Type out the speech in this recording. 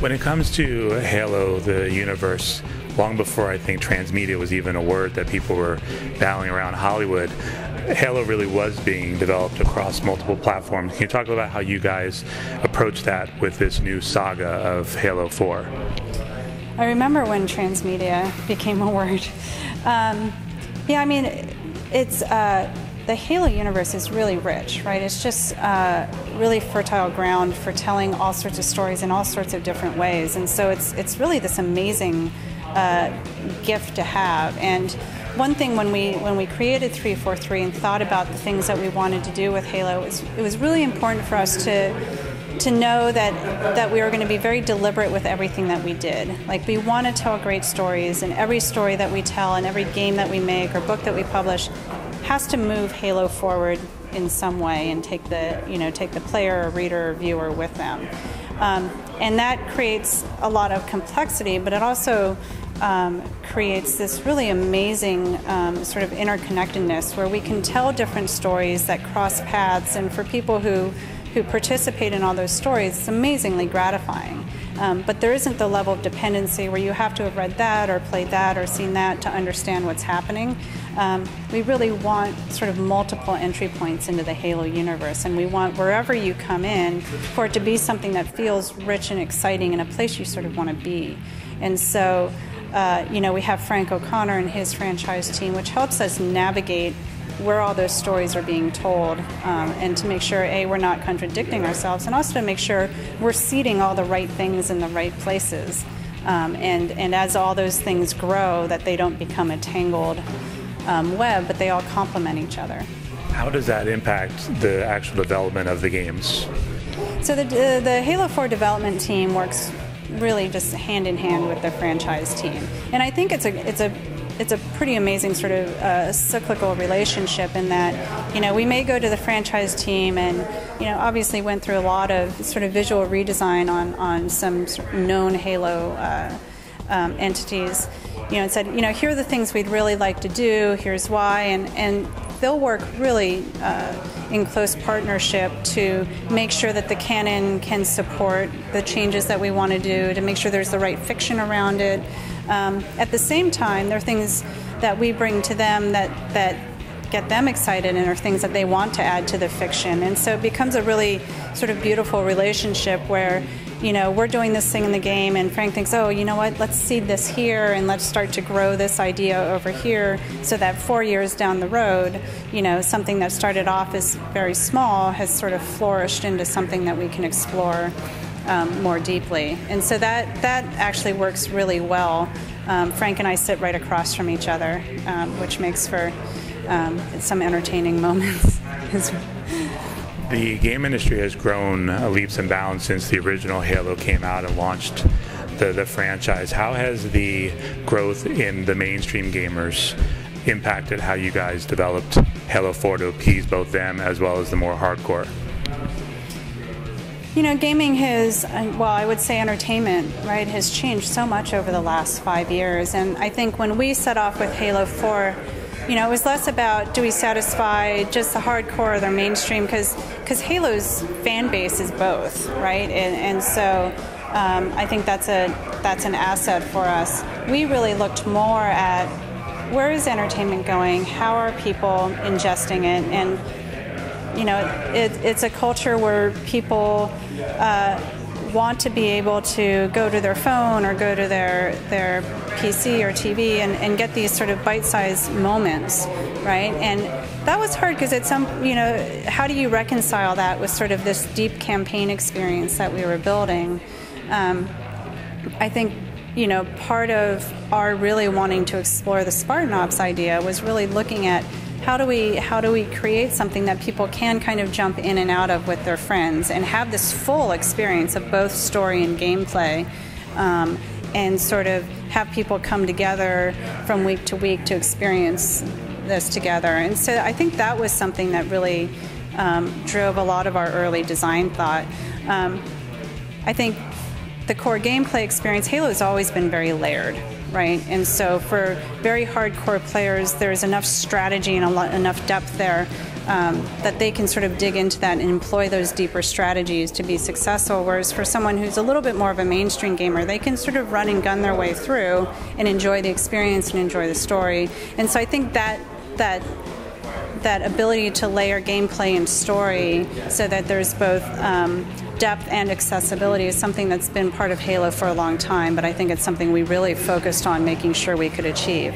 When it comes to Halo, the universe, long before I think transmedia was even a word that people were battling around Hollywood, Halo really was being developed across multiple platforms. Can you talk about how you guys approach that with this new saga of Halo 4? I remember when transmedia became a word. Yeah, I mean, it's the Halo universe is really rich, right? It's just really fertile ground for telling all sorts of stories in all sorts of different ways, and so it's really this amazing gift to have. And one thing when we created 343 and thought about the things that we wanted to do with Halo, it was really important for us to know that we were going to be very deliberate with everything that we did. Like, we want to tell great stories, and every story that we tell and every game that we make or book that we publish has to move Halo forward in some way and take the player or reader or viewer with them. And that creates a lot of complexity, but it also creates this really amazing sort of interconnectedness where we can tell different stories that cross paths, and for people who participate in all those stories, it's amazingly gratifying. But there isn't the level of dependency where you have to have read that or played that or seen that to understand what's happening. We really want sort of multiple entry points into the Halo universe, and we want wherever you come in for it to be something that feels rich and exciting and a place you sort of want to be. And so, we have Frank O'Connor and his franchise team, which helps us navigate where all those stories are being told, and to make sure, A, we're not contradicting ourselves, and also to make sure we're seeding all the right things in the right places. And as all those things grow, that they don't become a tangled web, but they all complement each other. How does that impact the actual development of the games? So the Halo 4 development team works really just hand in hand with the franchise team, and I think it's a pretty amazing sort of cyclical relationship in that, we may go to the franchise team and, obviously went through a lot of sort of visual redesign on some known Halo entities, and said, here are the things we'd really like to do, here's why, and they'll work really in close partnership to make sure that the canon can support the changes that we want to do, to make sure there's the right fiction around it. At the same time, there are things that we bring to them that get them excited and are things that they want to add to the fiction. And so it becomes a really sort of beautiful relationship where, we're doing this thing in the game and Frank thinks, oh, you know what, let's seed this here and let's start to grow this idea over here so that 4 years down the road, something that started off as very small has sort of flourished into something that we can explore more deeply. And so that actually works really well. Frank and I sit right across from each other, which makes for some entertaining moments. The game industry has grown leaps and bounds since the original Halo came out and launched the franchise. How has the growth in the mainstream gamers impacted how you guys developed Halo 4 to appease both them as well as the more hardcore? Gaming has, well, I would say entertainment, right, has changed so much over the last 5 years. And I think when we set off with Halo 4, it was less about do we satisfy just the hardcore or the mainstream, because Halo's fan base is both, right? And so I think that's an asset for us. We really looked more at where is entertainment going, how are people ingesting it, and it's a culture where people want to be able to go to their phone or go to their PC or TV and get these sort of bite-sized moments, right? And that was hard because how do you reconcile that with sort of this deep campaign experience that we were building? I think, part of our really wanting to explore the Spartan Ops idea was really looking at how do we create something that people can kind of jump in and out of with their friends and have this full experience of both story and gameplay, and sort of have people come together from week to week to experience this together. And so I think that was something that really drove a lot of our early design thought. I think the core gameplay experience, Halo has always been very layered, right? And so for very hardcore players, there's enough strategy and enough depth there that they can sort of dig into that and employ those deeper strategies to be successful, whereas for someone who's a little bit more of a mainstream gamer, they can sort of run and gun their way through and enjoy the experience and enjoy the story. And so I think that ability to layer gameplay and story so that there's both depth and accessibility is something that's been part of Halo for a long time, but I think it's something we really focused on making sure we could achieve.